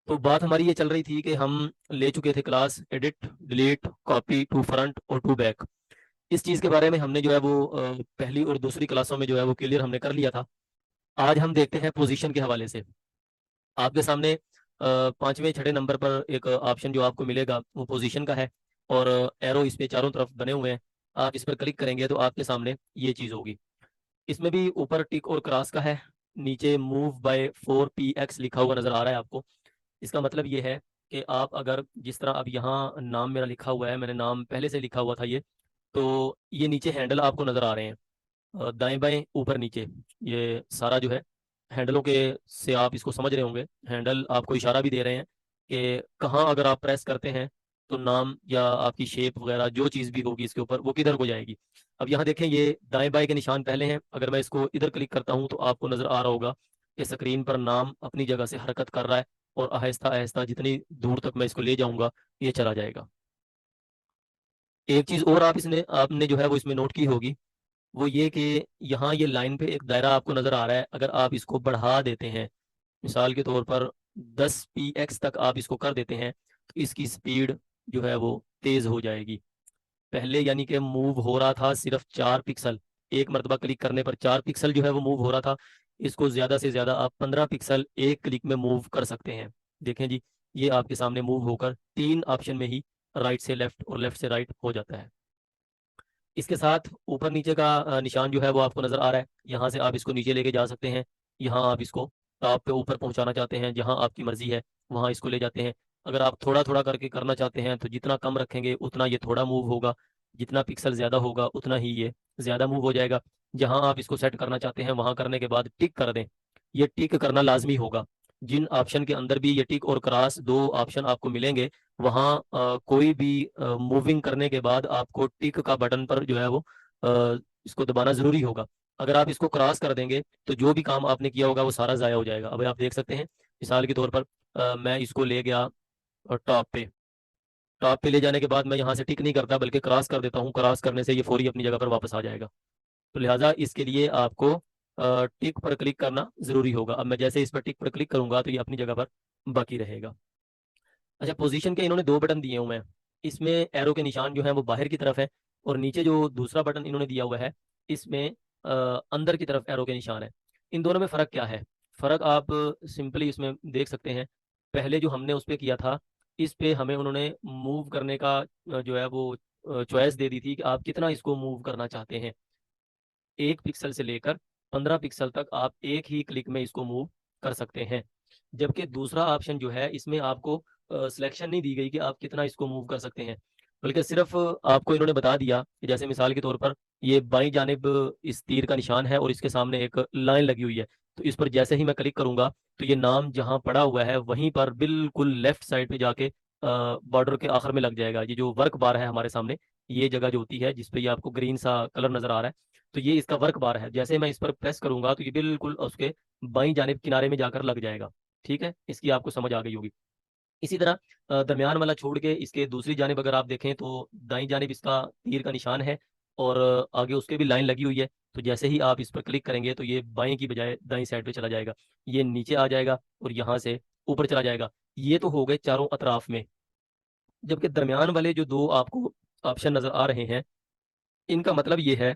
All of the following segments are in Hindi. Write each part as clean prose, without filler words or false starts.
तो बात हमारी ये चल रही थी कि हम ले चुके थे class edit, delete, copy to front और टू बैक। इस चीज़ के बारे में हमने जो है वो पहली और दूसरी क्लासों में जो है वो क्लियर हमने कर लिया था। आज हम देखते हैं पोजीशन के हवाले से। आपके सामने पांचवें छठे नंबर पर एक ऑप्शन जो आपको मिलेगा वो पोजीशन का है, और एरो इस पे चारों तरफ बने हुए हैं। आप इस पर क्लिक करेंगे तो आपके सामने ये चीज़ होगी। इसमें भी ऊपर टिक और क्रॉस का है, नीचे मूव बाय 4px लिखा हुआ नजर आ रहा है आपको। इसका मतलब ये है कि आप अगर जिस तरह अब यहाँ नाम मेरा लिखा हुआ है, मैंने नाम पहले से लिखा हुआ था ये, तो ये नीचे हैंडल आपको नजर आ रहे हैं, दाएं बाएं ऊपर नीचे। ये सारा जो है हैंडलों के से आप इसको समझ रहे होंगे, हैंडल आपको इशारा भी दे रहे हैं कि कहाँ अगर आप प्रेस करते हैं तो नाम या आपकी शेप वगैरह जो चीज़ भी होगी इसके ऊपर वो किधर को जाएगी। अब यहाँ देखें, ये दाएं बाएं के निशान पहले हैं। अगर मैं इसको इधर क्लिक करता हूँ तो आपको नजर आ रहा होगा कि स्क्रीन पर नाम अपनी जगह से हरकत कर रहा है, और आहिस्ता आहिस्ता जितनी दूर तक मैं इसको ले जाऊंगा ये चला जाएगा। एक चीज़ और आपने जो है वो इसमें नोट की होगी, वो ये कि यहाँ ये लाइन पे एक दायरा आपको नजर आ रहा है। अगर आप इसको बढ़ा देते हैं, मिसाल के तौर पर 10px तक आप इसको कर देते हैं, तो इसकी स्पीड जो है वो तेज हो जाएगी। पहले यानी कि मूव हो रहा था सिर्फ 4 पिक्सल, एक मरतबा क्लिक करने पर 4 पिक्सल जो है वो मूव हो रहा था। इसको ज्यादा से ज्यादा आप 15 पिक्सल एक क्लिक में मूव कर सकते हैं। देखें जी, ये आपके सामने मूव होकर 3 ऑप्शन में ही राइट से लेफ्ट और लेफ्ट से राइट हो जाता है। इसके साथ ऊपर नीचे का निशान जो है वो आपको नजर आ रहा है। यहाँ से आप इसको नीचे लेके जा सकते हैं। यहाँ आप इसको टॉप पे ऊपर पहुंचाना चाहते हैं, जहाँ आपकी मर्जी है वहाँ इसको ले जाते हैं। अगर आप थोड़ा थोड़ा करके करना चाहते हैं तो जितना कम रखेंगे उतना ये थोड़ा मूव होगा, जितना पिक्सल ज्यादा होगा उतना ही ये ज्यादा मूव हो जाएगा। जहाँ आप इसको सेट करना चाहते हैं वहाँ करने के बाद टिक कर दें। ये टिक करना लाजमी होगा। जिन ऑप्शन के अंदर भी ये टिक और क्रॉस दो ऑप्शन आपको मिलेंगे, वहाँ कोई भी मूविंग करने के बाद आपको टिक का बटन पर जो है वो इसको दबाना जरूरी होगा। अगर आप इसको क्रॉस कर देंगे तो जो भी काम आपने किया होगा वो सारा ज़ाया हो जाएगा। अब आप देख सकते हैं, मिसाल के तौर पर मैं इसको ले गया टॉप पे। टॉप पे ले जाने के बाद मैं यहाँ से टिक नहीं करता बल्कि क्रॉस कर देता हूँ। क्रॉस करने से ये फौरी अपनी जगह पर वापस आ जाएगा। तो लिहाजा इसके लिए आपको टिक पर क्लिक करना जरूरी होगा। अब मैं जैसे इस पर टिक पर क्लिक करूंगा तो ये अपनी जगह पर बाकी रहेगा। अच्छा, पोजीशन के इन्होंने दो बटन दिए हुए हैं। इसमें एरो के निशान जो है वो बाहर की तरफ है, और नीचे जो दूसरा बटन इन्होंने दिया हुआ है इसमें अंदर की तरफ एरो के निशान है। इन दोनों में फ़र्क क्या है? फ़र्क आप सिंपली इसमें देख सकते हैं। पहले जो हमने उस पर किया था, इस पे हमें उन्होंने मूव करने का जो है वो चॉइस दे दी थी कि आप कितना इसको मूव करना चाहते हैं। 1 पिक्सल से लेकर 15 पिक्सल तक आप एक ही क्लिक में इसको मूव कर सकते हैं। जबकि दूसरा ऑप्शन जो है इसमें आपको सिलेक्शन नहीं दी गई कि आप कितना इसको मूव कर सकते हैं, बल्कि सिर्फ आपको इन्होंने बता दिया कि जैसे मिसाल के तौर पर ये बाईं जानिब इस तीर का निशान है और इसके सामने एक लाइन लगी हुई है। तो इस पर जैसे ही मैं क्लिक करूंगा तो ये नाम जहां पड़ा हुआ है वहीं पर बिल्कुल लेफ्ट साइड पे जाके बॉर्डर के आखिर में लग जाएगा। ये जो वर्क बार है हमारे सामने, ये जगह जो होती है जिसपे ये आपको ग्रीन सा कलर नजर आ रहा है, तो ये इसका वर्क बार है। जैसे मैं इस पर प्रेस करूंगा तो ये बिल्कुल उसके बाईं जानिब किनारे में जाकर लग जाएगा। ठीक है, इसकी आपको समझ आ गई होगी। इसी तरह दरमियान वाला छोड़ के इसके दूसरी जानिब अगर आप देखें तो दाईं जानिब इसका तीर का निशान है, और आगे उसके भी लाइन लगी हुई है। तो जैसे ही आप इस पर क्लिक करेंगे तो ये बाएं की बजाय दाईं साइड पे चला जाएगा, ये नीचे आ जाएगा और यहाँ से ऊपर चला जाएगा। ये तो हो गए चारों अतराफ में। जबकि दरमियान वाले जो दो आपको ऑप्शन नजर आ रहे हैं, इनका मतलब ये है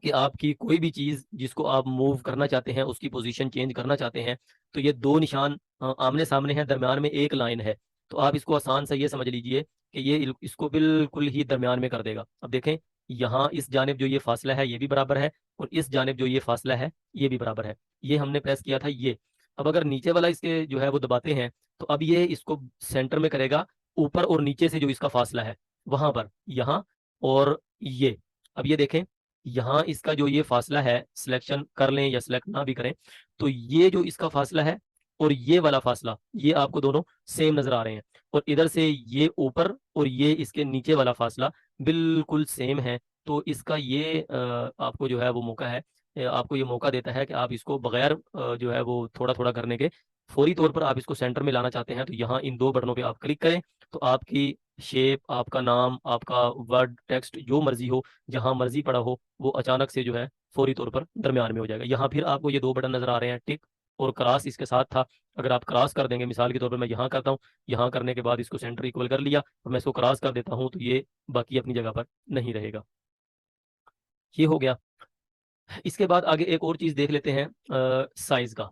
कि आपकी कोई भी चीज जिसको आप मूव करना चाहते हैं, उसकी पोजीशन चेंज करना चाहते हैं, तो ये दो निशान आमने सामने हैं, दरमियान में एक लाइन है। तो आप इसको आसान से ये समझ लीजिए कि ये इसको बिल्कुल ही दरमियान में कर देगा। अब देखें, यहाँ इस जानिब जो ये फासला है ये भी बराबर है, और इस जानिब जो ये फासला है ये भी बराबर है। ये हमने प्रेस किया था ये। अब अगर नीचे वाला इसके जो है वो दबाते हैं तो अब ये इसको सेंटर में करेगा, ऊपर और नीचे से जो इसका फासला है वहां पर, यहाँ और ये। अब ये देखें, यहाँ इसका जो ये फासला है, सिलेक्शन कर लें या सिलेक्ट ना भी करें, तो ये जो इसका फासला है और ये वाला फासला, ये आपको दोनों सेम नजर आ रहे हैं। और इधर से ये ऊपर और ये इसके नीचे वाला फासला बिल्कुल सेम है। तो इसका ये आपको जो है वो मौका है, आपको ये मौका देता है कि आप इसको बगैर जो है वो थोड़ा थोड़ा करने के फौरी तौर पर आप इसको सेंटर में लाना चाहते हैं, तो यहाँ इन दो बटनों पे आप क्लिक करें। तो आपकी शेप, आपका नाम, आपका वर्ड टेक्स्ट जो मर्जी हो, जहां मर्जी पड़ा हो, वो अचानक से जो है फौरी तौर पर दरमियान में हो जाएगा। यहाँ फिर आपको ये दो बटन नजर आ रहे हैं, टिक और क्रॉस इसके साथ था। अगर आप क्रॉस कर देंगे, मिसाल के तौर पर मैं यहाँ करता हूँ, यहाँ करने के बाद इसको सेंटर इक्वल कर लिया और मैं इसको क्रॉस कर देता हूँ, तो ये बाकी अपनी जगह पर नहीं रहेगा। ये हो गया। इसके बाद आगे एक और चीज़ देख लेते हैं, साइज़ का।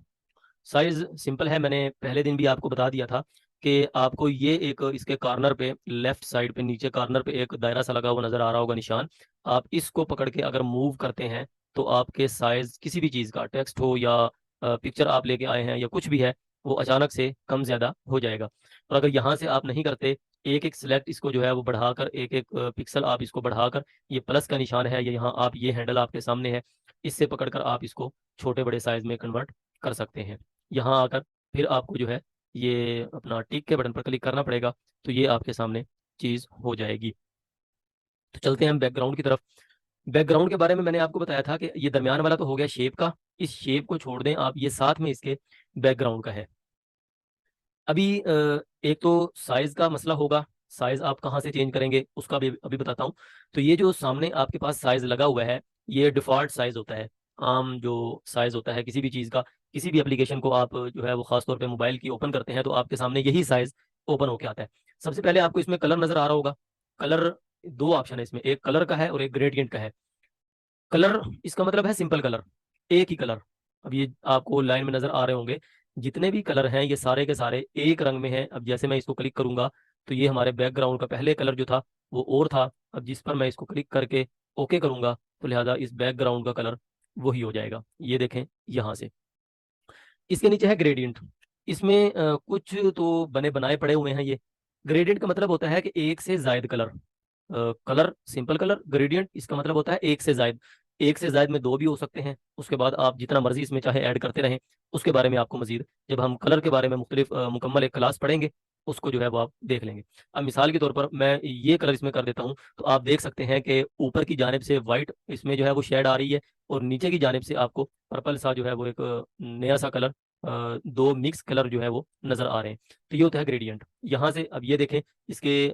साइज सिंपल है, मैंने पहले दिन भी आपको बता दिया था कि आपको ये एक इसके कॉर्नर पे, लेफ्ट साइड पे नीचे कॉर्नर पे एक दायरा सा लगा हुआ नजर आ रहा होगा निशान। आप इसको पकड़ के अगर मूव करते हैं तो आपके साइज किसी भी चीज़ का, टेक्स्ट हो या पिक्चर आप लेके आए हैं या कुछ भी है, वो अचानक से कम ज़्यादा हो जाएगा। और अगर यहाँ से आप नहीं करते, एक एक सिलेक्ट इसको जो है वो बढ़ाकर, एक एक पिक्सल आप इसको बढ़ाकर, ये प्लस का निशान है, ये यहाँ आप, ये हैंडल आपके सामने है, इससे पकड़कर आप इसको छोटे बड़े साइज में कन्वर्ट कर सकते हैं। यहाँ आकर फिर आपको जो है ये अपना टिक के बटन पर क्लिक करना पड़ेगा, तो ये आपके सामने चीज़ हो जाएगी। तो चलते हैं हम बैकग्राउंड की तरफ। बैकग्राउंड के बारे में मैंने आपको बताया था कि ये दरमियान वाला तो हो गया शेप का, इस शेप को छोड़ दें आप, ये साथ में इसके बैकग्राउंड का है। अभी एक तो साइज का मसला होगा, साइज आप कहाँ से चेंज करेंगे उसका भी अभी बताता हूँ। तो ये जो सामने आपके पास साइज लगा हुआ है, ये डिफ़ॉल्ट साइज होता है, आम जो साइज होता है किसी भी चीज़ का। किसी भी एप्लीकेशन को आप जो है वो खासतौर पे मोबाइल की ओपन करते हैं तो आपके सामने यही साइज ओपन होके आता है। सबसे पहले आपको इसमें कलर नजर आ रहा होगा। कलर, दो ऑप्शन है इसमें, एक कलर का है और एक ग्रेडियंट का है। कलर इसका मतलब है सिंपल कलर, एक ही कलर। अब ये आपको लाइन में नजर आ रहे होंगे, जितने भी कलर हैं ये सारे के सारे एक रंग में हैं। अब जैसे मैं इसको क्लिक करूंगा तो ये हमारे बैकग्राउंड का पहले कलर जो था वो और था, अब जिस पर मैं इसको क्लिक करके ओके करूंगा तो लिहाजा इस बैकग्राउंड का कलर वही हो जाएगा। ये देखें यहाँ से। इसके नीचे है ग्रेडियंट। इसमें कुछ तो बने बनाए पड़े हुए हैं। ये ग्रेडियंट का मतलब होता है कि एक से जायद colour. Colour simple colour, gradient इसका मतलब होता है एक से जायद। एक से जायद में दो भी हो सकते हैं, उसके बाद आप जितना मर्जी इसमें चाहे ऐड करते रहें। उसके बारे में आपको मजीद जब हम कलर के बारे में मुख्तलिफ मुकम्मल एक क्लास पढ़ेंगे, उसको जो है वो आप देख लेंगे। अब मिसाल के तौर पर मैं ये कलर इसमें कर देता हूँ, तो आप देख सकते हैं कि ऊपर की जानिब से वाइट इसमें जो है वो शेड आ रही है, और नीचे की जानिब से आपको पर्पल सा जो है वो एक नया सा कलर, दो मिक्स कलर जो है वो नजर आ रहे हैं। तो ये होता है ग्रेडियंट। यहाँ से अब ये देखें, इसके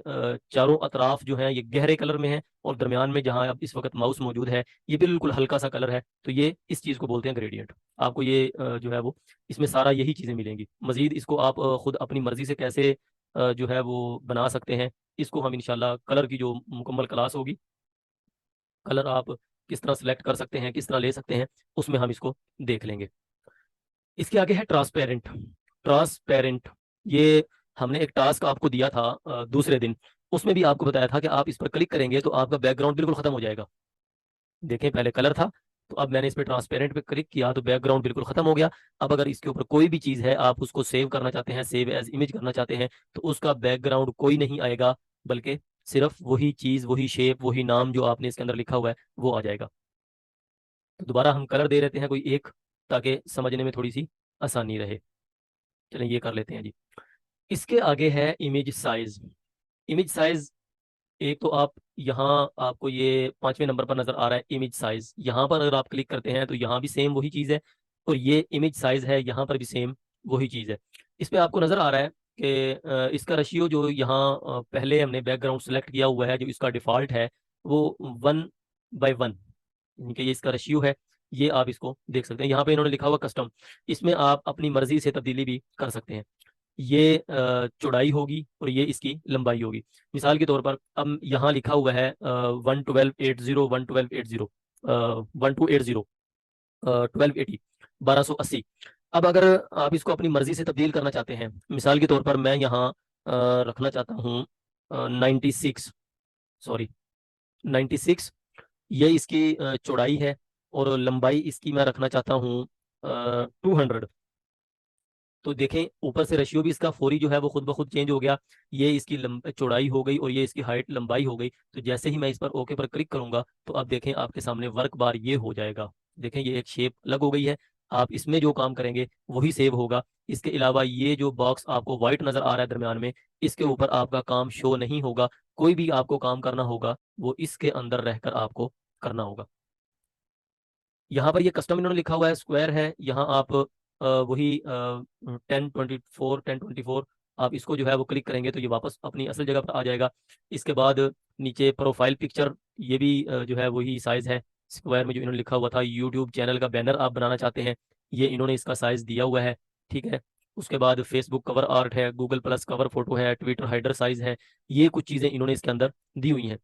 चारों अतराफ जो है ये गहरे कलर में है, और दरमियान में जहाँ अब इस वक्त माउस मौजूद है ये बिल्कुल हल्का सा कलर है। तो ये इस चीज़ को बोलते हैं ग्रेडियंट। आपको ये जो है वो इसमें सारा यही चीज़ें मिलेंगी। मजीद इसको आप खुद अपनी मर्जी से कैसे जो है वो बना सकते हैं, इसको हम इंशाल्लाह कलर की जो मुकम्मल क्लास होगी, कलर आप किस तरह सेलेक्ट कर सकते हैं, किस तरह ले सकते हैं, उसमें हम इसको देख लेंगे। इसके आगे है ट्रांसपेरेंट। ट्रांसपेरेंट, ये हमने एक टास्क आपको दिया था दूसरे दिन, उसमें भी आपको बताया था कि आप इस पर क्लिक करेंगे तो आपका बैकग्राउंड बिल्कुल खत्म हो जाएगा। देखें पहले कलर था, तो अब मैंने इस पर ट्रांसपेरेंट पे क्लिक किया तो बैकग्राउंड बिल्कुल खत्म हो गया। अब अगर इसके ऊपर कोई भी चीज़ है, आप उसको सेव करना चाहते हैं, सेव एज इमेज करना चाहते हैं, तो उसका बैकग्राउंड कोई नहीं आएगा, बल्कि सिर्फ वही चीज़, वही शेप, वही नाम जो आपने इसके अंदर लिखा हुआ है वो आ जाएगा। तो दोबारा हम कलर दे देते हैं कोई एक, ताकि समझने में थोड़ी सी आसानी रहे। चलें ये कर लेते हैं जी। इसके आगे है इमेज साइज। इमेज साइज, एक तो आप यहाँ, आपको ये 5वें नंबर पर नजर आ रहा है इमेज साइज, यहाँ पर अगर आप क्लिक करते हैं तो यहाँ भी सेम वही चीज़ है, और ये इमेज साइज है यहाँ पर भी सेम वही चीज़ है। इस पे आपको नजर आ रहा है कि इसका रेशियो जो यहाँ पहले हमने बैकग्राउंड सेलेक्ट किया हुआ है, जो इसका डिफ़ॉल्ट है वो 1:1, यानी कि ये इसका रेशियो है। ये आप इसको देख सकते हैं, यहाँ पे इन्होंने लिखा हुआ कस्टम, इसमें आप अपनी मर्जी से तब्दीली भी कर सकते हैं। ये चौड़ाई होगी और ये इसकी लंबाई होगी। मिसाल के तौर पर अब यहाँ लिखा हुआ है 11280, 11280, 1280, 1280, 1280। अब अगर आप इसको अपनी मर्जी से तब्दील करना चाहते हैं, मिसाल के तौर पर मैं यहाँ रखना चाहता हूँ 96, सॉरी 96, ये इसकी चौड़ाई है, और लंबाई इसकी मैं रखना चाहता हूँ 200। तो देखें ऊपर से रेशियो भी इसका फौरी जो है वो खुद ब खुद चेंज हो गया। ये इसकी चौड़ाई हो गई और ये इसकी हाइट, लंबाई हो गई। तो जैसे ही मैं इस पर ओके पर क्लिक करूंगा तो अब देखें आपके सामने वर्क बार ये हो जाएगा। देखें ये एक शेप अलग हो गई है। आप इसमें जो काम करेंगे वही सेव होगा। इसके अलावा ये जो बॉक्स आपको व्हाइट नजर आ रहा है दरमियान में, इसके ऊपर आपका काम शो नहीं होगा। कोई भी आपको काम करना होगा वो इसके अंदर रहकर आपको करना होगा। यहाँ पर ये कस्टम इन्होंने लिखा हुआ है, स्क्वायर है। यहाँ आप वही 1024, 1024, आप इसको जो है वो क्लिक करेंगे तो ये वापस अपनी असल जगह पर आ जाएगा। इसके बाद नीचे प्रोफाइल पिक्चर, ये भी जो है वही साइज है। स्क्वायर में जो इन्होंने लिखा हुआ था, यूट्यूब चैनल का बैनर आप बनाना चाहते हैं ये इन्होंने इसका साइज दिया हुआ है, ठीक है। उसके बाद फेसबुक कवर आर्ट है, गूगल प्लस कवर फोटो है, ट्विटर हाइडर साइज है, ये कुछ चीज़ें इन्होंने इसके अंदर दी हुई हैं।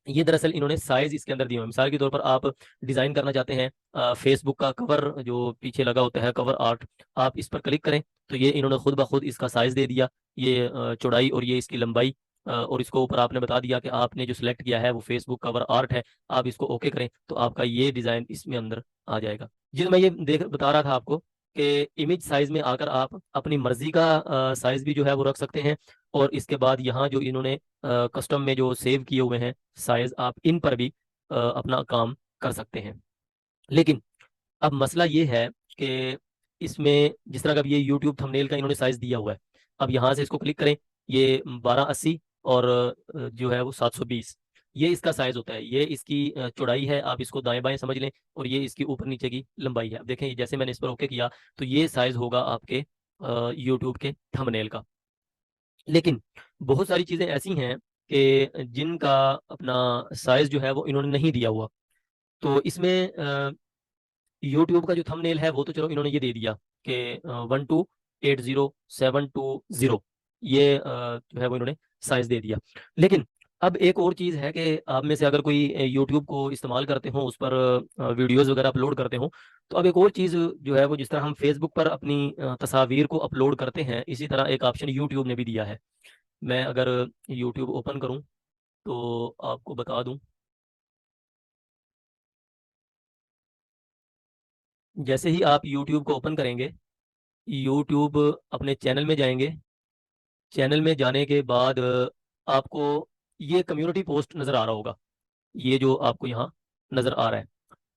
ये दरअसल इन्होंने साइज इसके अंदर दिए हुए हैं। मिसाल के तौर पर आप डिजाइन करना चाहते हैं फेसबुक का कवर जो पीछे लगा होता है कवर आर्ट, आप इस पर क्लिक करें तो ये इन्होंने खुद ब खुद इसका साइज दे दिया, ये चौड़ाई और ये इसकी लंबाई, और इसको ऊपर आपने बता दिया कि आपने जो सिलेक्ट किया है वो फेसबुक कवर आर्ट है, आप इसको ओके करें तो आपका ये डिजाइन इसमें अंदर आ जाएगा। जिस मैं ये देख बता रहा था आपको कि इमेज साइज में आकर आप अपनी मर्जी का साइज भी जो है वो रख सकते हैं, और इसके बाद यहाँ जो इन्होंने कस्टम में जो सेव किए हुए हैं साइज, आप इन पर भी अपना काम कर सकते हैं। लेकिन अब मसला ये है कि इसमें जिस तरह का अब ये यूट्यूब थंबनेल का इन्होंने साइज दिया हुआ है, अब यहाँ से इसको क्लिक करें, ये 1280 और जो है वो 720, ये इसका साइज होता है, ये इसकी चौड़ाई है, आप इसको दाएं बाएं समझ लें, और ये इसकी ऊपर नीचे की लंबाई है। अब देखें जैसे मैंने इस पर ओके किया तो ये साइज होगा आपके यूट्यूब के थंबनेल का। लेकिन बहुत सारी चीज़ें ऐसी हैं कि जिनका अपना साइज जो है वो इन्होंने नहीं दिया हुआ। तो इसमें यूट्यूब का जो थंबनेल है वो तो चलो इन्होंने ये दे दिया कि 1280 720, ये जो है वो इन्होंने साइज दे दिया। लेकिन अब एक और चीज़ है कि आप में से अगर कोई यूट्यूब को इस्तेमाल करते हो, उस पर वीडियोस वगैरह अपलोड करते हो, तो अब एक और चीज़ जो है वो, जिस तरह हम फेसबुक पर अपनी तस्वीर को अपलोड करते हैं, इसी तरह एक ऑप्शन यूट्यूब ने भी दिया है। मैं अगर यूट्यूब ओपन करूं तो आपको बता दूं, जैसे ही आप यूट्यूब को ओपन करेंगे, यूट्यूब अपने चैनल में जाएंगे, चैनल में जाने के बाद आपको ये कम्युनिटी पोस्ट नज़र आ रहा होगा, ये जो आपको यहाँ नज़र आ रहा है,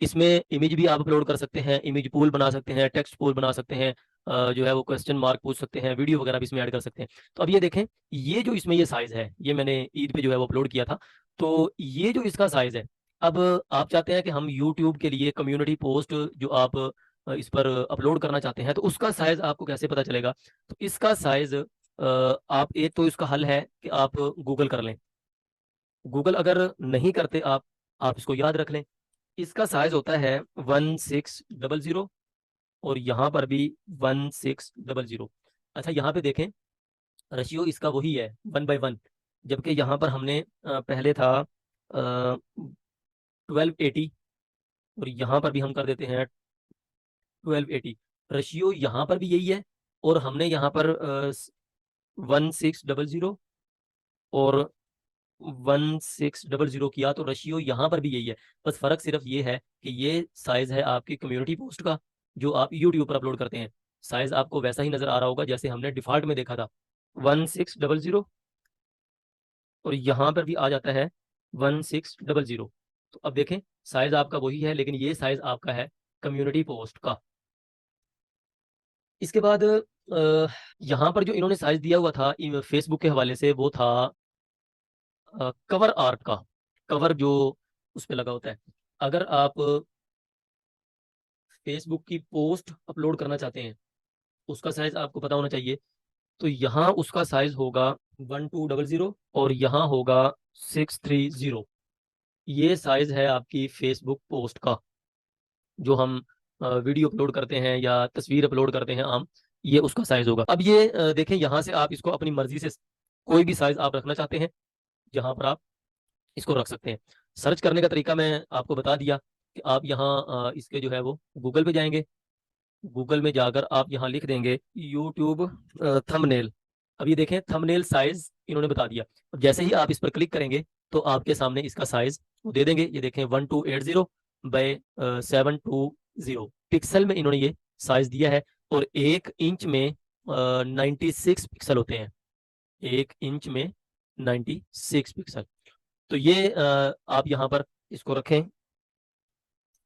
इसमें इमेज भी आप अपलोड कर सकते हैं, इमेज पूल बना सकते हैं, टेक्स्ट पूल बना सकते हैं, जो है वो क्वेश्चन मार्क पूछ सकते हैं, वीडियो वगैरह भी इसमें ऐड कर सकते हैं। तो अब ये देखें, ये जो इसमें ये साइज़ है, ये मैंने ईद पे जो है वो अपलोड किया था, तो ये जो इसका साइज़ है, अब आप चाहते हैं कि हम यूट्यूब के लिए कम्युनिटी पोस्ट जो आप इस पर अपलोड करना चाहते हैं, तो उसका साइज़ आपको कैसे पता चलेगा? तो इसका साइज़ आप, एक तो इसका हल है कि आप गूगल कर लें। गूगल अगर नहीं करते आप इसको याद रख लें, इसका साइज होता है 1600, और यहाँ पर भी 1600। अच्छा यहाँ पे देखें, रेशियो इसका वही है 1/1, जबकि यहाँ पर हमने पहले था 1280, और यहाँ पर भी हम कर देते हैं 1280। रेशियो यहाँ पर भी यही है, और हमने यहाँ पर 1600 और 1600 किया, तो रेशियो यहाँ पर भी यही है। बस फर्क सिर्फ ये है कि ये साइज है आपकी कम्युनिटी पोस्ट का जो आप यूट्यूब पर अपलोड करते हैं, साइज आपको वैसा ही नजर आ रहा होगा जैसे हमने डिफॉल्ट में देखा था 1600, और यहाँ पर भी आ जाता है 1600। तो अब देखें, साइज आपका वही है, लेकिन ये साइज आपका है कम्युनिटी पोस्ट का। इसके बाद यहाँ पर जो इन्होंने साइज दिया हुआ था फेसबुक के हवाले से, वो था कवर आर्ट का, कवर जो उस पे लगा होता है। अगर आप फेसबुक की पोस्ट अपलोड करना चाहते हैं, उसका साइज आपको पता होना चाहिए, तो यहाँ उसका साइज होगा 1200, और यहाँ होगा 630। ये साइज है आपकी फेसबुक पोस्ट का, जो हम वीडियो अपलोड करते हैं या तस्वीर अपलोड करते हैं आम, ये उसका साइज होगा। अब ये देखें, यहाँ से आप इसको अपनी मर्जी से कोई भी साइज आप रखना चाहते हैं, जहाँ पर आप इसको रख सकते हैं। सर्च करने का तरीका मैं आपको बता दिया कि आप यहाँ इसके जो है वो गूगल पे जाएंगे, गूगल में जाकर आप यहाँ लिख देंगे यूट्यूब थंबनेल। अब ये देखें, थंबनेल साइज इन्होंने बता दिया। अब जैसे ही आप इस पर क्लिक करेंगे तो आपके सामने इसका साइज वो दे देंगे, ये देखें 1280 बाय 720 पिक्सल में इन्होंने ये साइज दिया है, और 1 इंच में 96 पिक्सल होते हैं, 1 इंच में 96 पिक्सल। तो ये आप यहाँ पर इसको रखें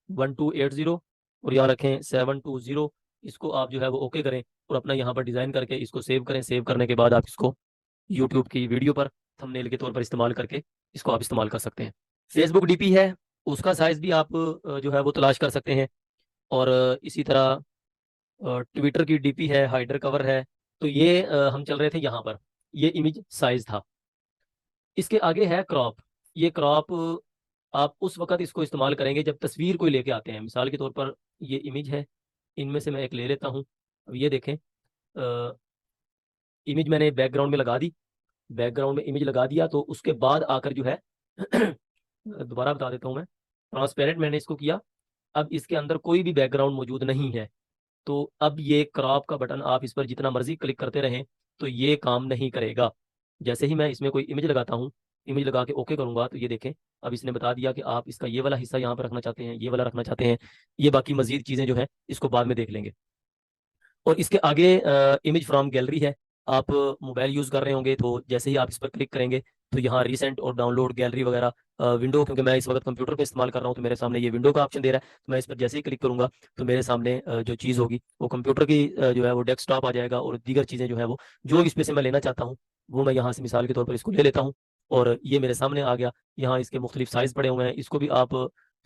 1280, और यहाँ रखें 720, इसको आप जो है वो ओके करें, और अपना यहाँ पर डिज़ाइन करके इसको सेव करें। सेव करने के बाद आप इसको यूट्यूब की वीडियो पर थंबनेल के तौर पर इस्तेमाल करके इसको आप इस्तेमाल कर सकते हैं। फेसबुक डीपी है, उसका साइज भी आप जो है वो तलाश कर सकते हैं, और इसी तरह ट्विटर की डीपी है, हाइडर कवर है। तो ये हम चल रहे थे यहाँ पर, ये इमेज साइज था। इसके आगे है क्रॉप। ये क्रॉप आप उस वक्त इसको इस्तेमाल करेंगे जब तस्वीर कोई लेके आते हैं। मिसाल के तौर पर ये इमेज है, इनमें से मैं एक ले लेता हूँ। अब ये देखें, इमेज मैंने बैकग्राउंड में लगा दी, बैकग्राउंड में इमेज लगा दिया, तो उसके बाद आकर जो है दोबारा बता देता हूँ मैं, ट्रांसपेरेंट मैंने इसको किया। अब इसके अंदर कोई भी बैकग्राउंड मौजूद नहीं है, तो अब ये क्रॉप का बटन आप इस पर जितना मर्जी क्लिक करते रहें तो ये काम नहीं करेगा। जैसे ही मैं इसमें कोई इमेज लगाता हूँ, इमेज लगा के ओके करूंगा, तो ये देखें अब इसने बता दिया कि आप इसका ये वाला हिस्सा यहाँ पर रखना चाहते हैं, ये वाला रखना चाहते हैं। ये बाकी मजीद चीज़ें जो है इसको बाद में देख लेंगे। और इसके आगे इमेज फ्रॉम गैलरी है। आप मोबाइल यूज़ कर रहे होंगे, तो जैसे ही आप इस पर क्लिक करेंगे तो यहाँ रिसेंट और डाउनलोड गैलरी वगैरह, विंडो, क्योंकि मैं इस वक्त कंप्यूटर पे इस्तेमाल कर रहा हूँ तो मेरे सामने ये विंडो का ऑप्शन दे रहा है। तो मैं इस पर जैसे ही क्लिक करूंगा तो मेरे सामने जो चीज़ होगी वो कंप्यूटर की जो है वो डेस्कटॉप आ जाएगा, और दीगर चीज़ें जो है वो जो इस पे से मैं लेना चाहता हूँ वो मैं यहाँ से मिसाल के तौर पर इसको ले लेता हूँ, और ये मेरे सामने आ गया। यहाँ इसके मुख्तलिफ साइज़ पड़े हुए हैं, इसको भी आप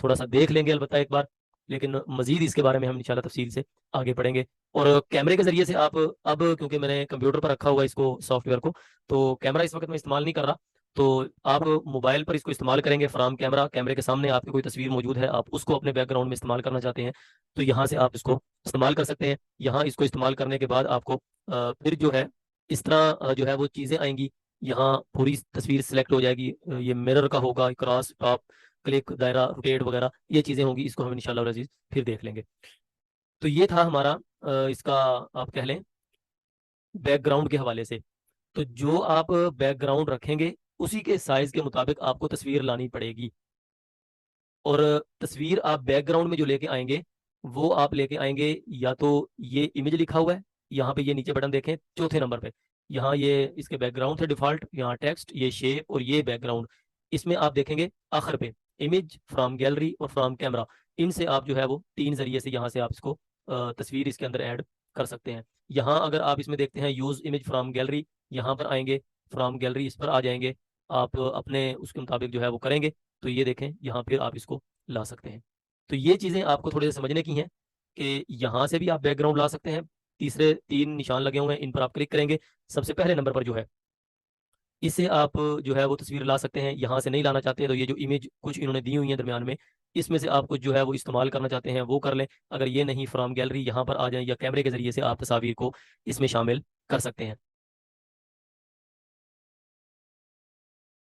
थोड़ा सा देख लेंगे अलबत्ता एक बार, लेकिन मजीद इसके बारे में हम इंशाल्लाह तफसील से आगे पढ़ेंगे। और कैमरे के जरिए से आप, अब क्योंकि मैंने कंप्यूटर पर रखा हुआ है इसको सॉफ्टवेयर को, तो कैमरा इस वक्त मैं इस्तेमाल नहीं कर रहा, तो आप मोबाइल पर इसको इस्तेमाल करेंगे फ्रॉम कैमरा। कैमरे के सामने आपकी कोई तस्वीर मौजूद है, आप उसको अपने बैकग्राउंड में इस्तेमाल करना चाहते हैं, तो यहाँ से आप इसको इस्तेमाल कर सकते हैं। यहाँ इसको इस्तेमाल करने के बाद आपको फिर जो है इस तरह जो है वो चीज़ें आएंगी। यहाँ पूरी तस्वीर सिलेक्ट हो जाएगी, ये मिरर का होगा, क्रॉस, टॉप, क्लिक, दायरा, रोटेट वगैरह ये चीज़ें होंगी। इसको हम इंशाल्लाह अज़ीज़ फिर देख लेंगे। तो ये था हमारा इसका आप कह लें बैकग्राउंड के हवाले से। तो जो आप बैकग्राउंड रखेंगे उसी के साइज के मुताबिक आपको तस्वीर लानी पड़ेगी। और तस्वीर आप बैकग्राउंड में जो लेके आएंगे वो आप लेके आएंगे, या तो ये इमेज लिखा हुआ है यहाँ पे, ये नीचे बटन देखें चौथे नंबर पे, यहाँ ये इसके बैकग्राउंड थे डिफॉल्ट, यहाँ टेक्स्ट, ये शेप और ये बैकग्राउंड। इसमें आप देखेंगे आखिर पे इमेज फ्रॉम गैलरी और फ्रॉम कैमरा, इनसे आप जो है वो तीन जरिए से यहाँ से आप इसको तस्वीर इसके अंदर ऐड कर सकते हैं। यहाँ अगर आप इसमें देखते हैं यूज़ इमेज फ्रॉम गैलरी, यहाँ पर आएंगे, फ्रॉम गैलरी इस पर आ जाएंगे, आप अपने उसके मुताबिक जो है वो करेंगे, तो ये देखें यहाँ फिर आप इसको ला सकते हैं। तो ये चीज़ें आपको थोड़े से समझने की हैं कि यहाँ से भी आप बैकग्राउंड ला सकते हैं। तीसरे तीन निशान लगे हुए हैं, इन पर आप क्लिक करेंगे, सबसे पहले नंबर पर जो है इससे आप जो है वो तस्वीर ला सकते हैं। यहाँ से नहीं लाना चाहते तो ये जो इमेज कुछ इन्होंने दी हुई है दरमियान में, इसमें से आप कुछ जो है वो इस्तेमाल करना चाहते हैं वो कर लें। अगर ये नहीं, फ्रॉम गैलरी यहाँ पर आ जाए या कैमरे के जरिए से आप तस्वीर को इसमें शामिल कर सकते हैं।